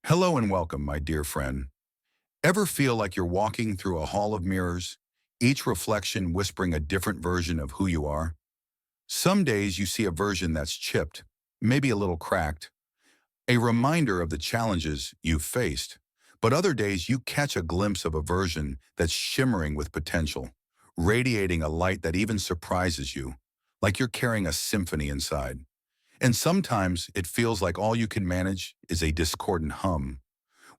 Hello and welcome, my dear friend. Ever feel like you're walking through a hall of mirrors, each reflection whispering a different version of who you are? Some days you see a version that's chipped, maybe a little cracked, a reminder of the challenges you've faced. But other days you catch a glimpse of a version that's shimmering with potential, radiating a light that even surprises you, like you're carrying a symphony inside. And sometimes it feels like all you can manage is a discordant hum,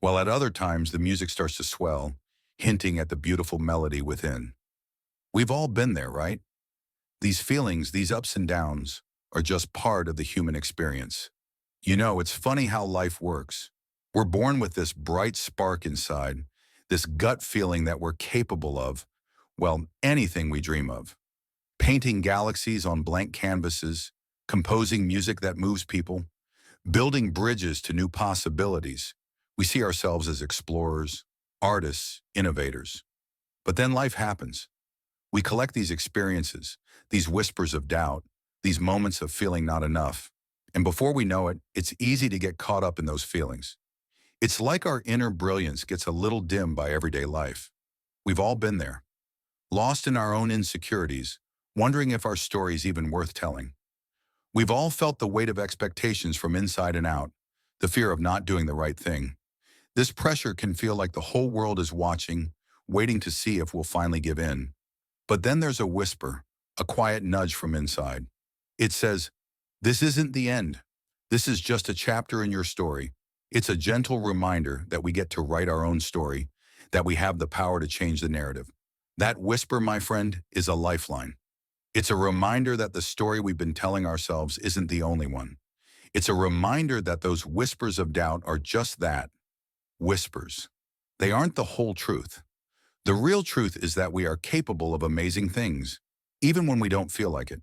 while at other times the music starts to swell, hinting at the beautiful melody within. We've all been there, right? These feelings, these ups and downs, are just part of the human experience. You know, it's funny how life works. We're born with this bright spark inside, this gut feeling that we're capable of, well, anything we dream of. Painting galaxies on blank canvases, composing music that moves people, building bridges to new possibilities. We see ourselves as explorers, artists, innovators. But then life happens. We collect these experiences, these whispers of doubt, these moments of feeling not enough. And before we know it, it's easy to get caught up in those feelings. It's like our inner brilliance gets a little dim by everyday life. We've all been there, lost in our own insecurities, wondering if our story's even worth telling. We've all felt the weight of expectations from inside and out, the fear of not doing the right thing. This pressure can feel like the whole world is watching, waiting to see if we'll finally give in. But then there's a whisper, a quiet nudge from inside. It says, "This isn't the end. This is just a chapter in your story." It's a gentle reminder that we get to write our own story, that we have the power to change the narrative. That whisper, my friend, is a lifeline. It's a reminder that the story we've been telling ourselves isn't the only one. It's a reminder that those whispers of doubt are just that, whispers. They aren't the whole truth. The real truth is that we are capable of amazing things, even when we don't feel like it.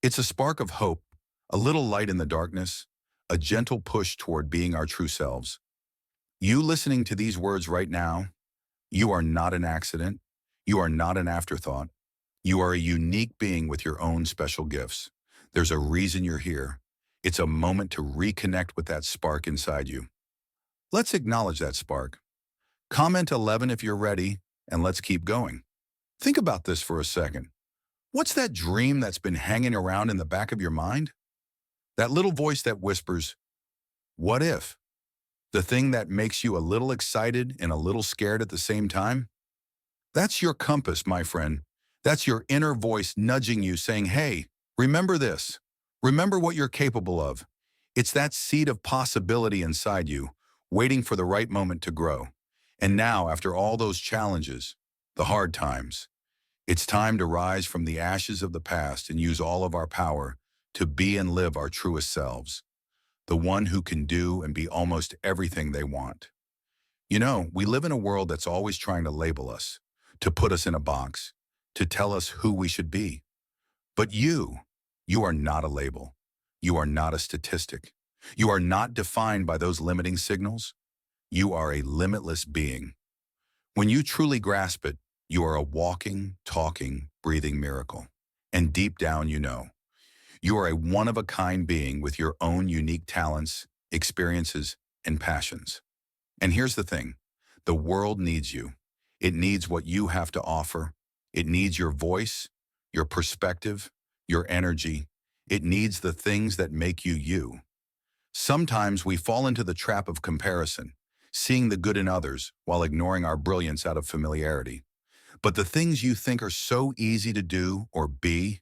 It's a spark of hope, a little light in the darkness, a gentle push toward being our true selves. You listening to these words right now, you are not an accident. You are not an afterthought. You are a unique being with your own special gifts. There's a reason you're here. It's a moment to reconnect with that spark inside you. Let's acknowledge that spark. Comment 11 if you're ready, and let's keep going. Think about this for a second. What's that dream that's been hanging around in the back of your mind? That little voice that whispers, "What if?" The thing that makes you a little excited and a little scared at the same time? That's your compass, my friend. That's your inner voice nudging you, saying, "Hey, remember this. Remember what you're capable of." It's that seed of possibility inside you, waiting for the right moment to grow. And now, after all those challenges, the hard times, it's time to rise from the ashes of the past and use all of our power to be and live our truest selves, the one who can do and be almost everything they want. You know, we live in a world that's always trying to label us, to put us in a box, to tell us who we should be. But you are not a label. You are not a statistic. You are not defined by those limiting signals. You are a limitless being. When you truly grasp it, you are a walking, talking, breathing miracle. And deep down, you know, you are a one-of-a-kind being with your own unique talents, experiences, and passions. And here's the thing, the world needs you. It needs what you have to offer. It needs your voice, your perspective, your energy. It needs the things that make you you. Sometimes we fall into the trap of comparison, seeing the good in others while ignoring our brilliance out of familiarity. But the things you think are so easy to do or be,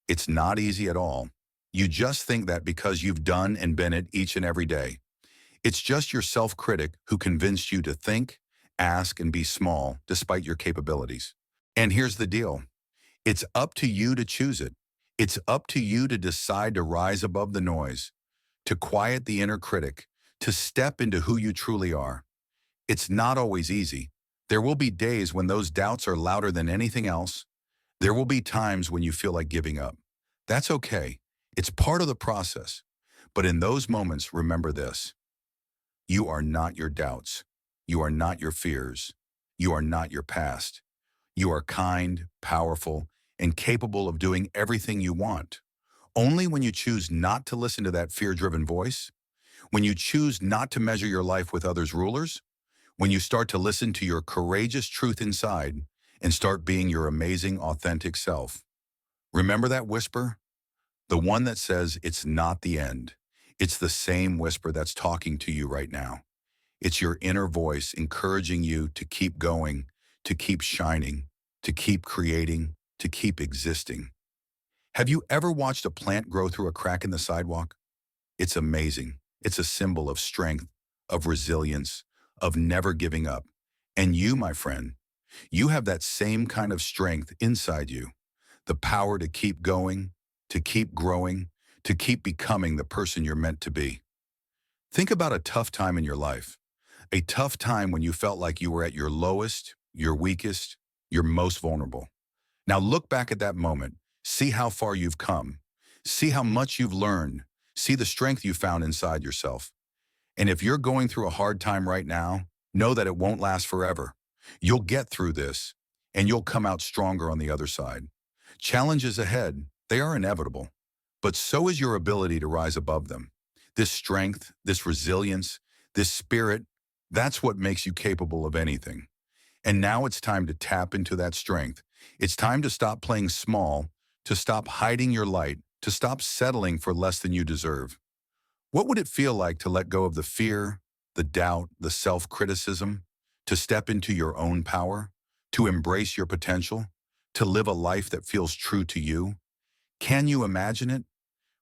it's not easy at all. You just think that because you've done and been it each and every day. It's just your self-critic who convinced you to think, ask, and be small despite your capabilities. And here's the deal. It's up to you to choose it. It's up to you to decide to rise above the noise, to quiet the inner critic, to step into who you truly are. It's not always easy. There will be days when those doubts are louder than anything else. There will be times when you feel like giving up. That's okay. It's part of the process. But in those moments, remember this. You are not your doubts. You are not your fears. You are not your past. You are kind, powerful, and capable of doing everything you want. Only when you choose not to listen to that fear-driven voice, When you choose not to measure your life with others' rulers, when you start to listen to your courageous truth inside and start being your amazing, authentic self. Remember that whisper? The one that says it's not the end. It's the same whisper that's talking to you right now. It's your inner voice encouraging you to keep going, to keep shining, to keep creating, to keep existing. Have you ever watched a plant grow through a crack in the sidewalk? It's amazing. It's a symbol of strength, of resilience, of never giving up. And you, my friend, you have that same kind of strength inside you, the power to keep going, to keep growing, to keep becoming the person you're meant to be. Think about a tough time in your life, a tough time when you felt like you were at your lowest, your weakest, your most vulnerable. Now look back at that moment, see how far you've come, see how much you've learned, see the strength you found inside yourself. And if you're going through a hard time right now, know that it won't last forever. You'll get through this, and you'll come out stronger on the other side. Challenges ahead, they are inevitable, but so is your ability to rise above them. This strength, this resilience, this spirit, that's what makes you capable of anything. And now it's time to tap into that strength. It's time to stop playing small, to stop hiding your light, to stop settling for less than you deserve. What would it feel like to let go of the fear, the doubt, the self-criticism, to step into your own power, to embrace your potential, to live a life that feels true to you? Can you imagine it?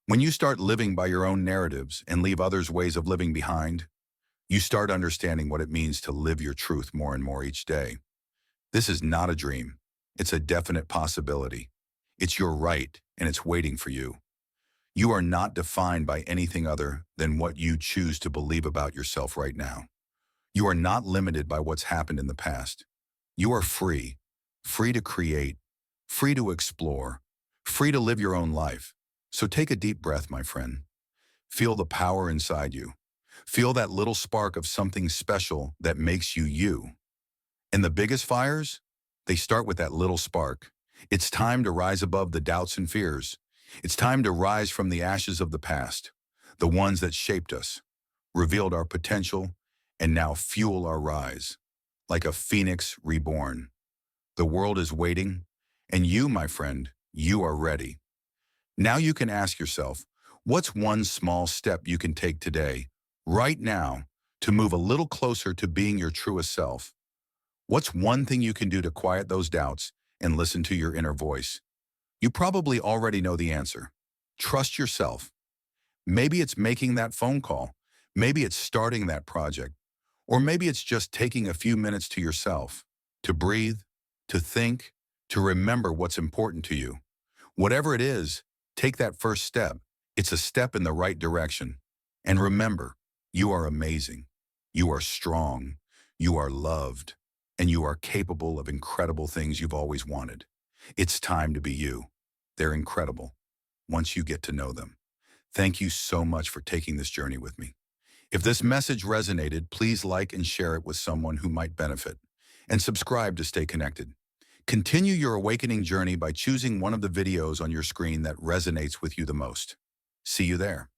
When you start living by your own narratives and leave others' ways of living behind, you start understanding what it means to live your truth more and more each day. This is not a dream. It's a definite possibility. It's your right, and it's waiting for you. You are not defined by anything other than what you choose to believe about yourself right now. You are not limited by what's happened in the past. You are free, free to create, free to explore, free to live your own life. So take a deep breath, my friend. Feel the power inside you. Feel that little spark of something special that makes you you. And the biggest fires? They start with that little spark. It's time to rise above the doubts and fears. It's time to rise from the ashes of the past, the ones that shaped us, revealed our potential, and now fuel our rise. Like a phoenix reborn. The world is waiting, and you, my friend, you are ready. Now you can ask yourself, what's one small step you can take today, right now, to move a little closer to being your truest self? What's one thing you can do to quiet those doubts and listen to your inner voice? You probably already know the answer. Trust yourself. Maybe it's making that phone call. Maybe it's starting that project. Or maybe it's just taking a few minutes to yourself, to breathe, to think, to remember what's important to you. Whatever it is, take that first step. It's a step in the right direction. And remember, you are amazing. You are strong. You are loved. And you are capable of incredible things you've always wanted. It's time to be you. They're incredible once you get to know them. Thank you so much for taking this journey with me. If this message resonated, please like and share it with someone who might benefit. And subscribe to stay connected. Continue your awakening journey by choosing one of the videos on your screen that resonates with you the most. See you there.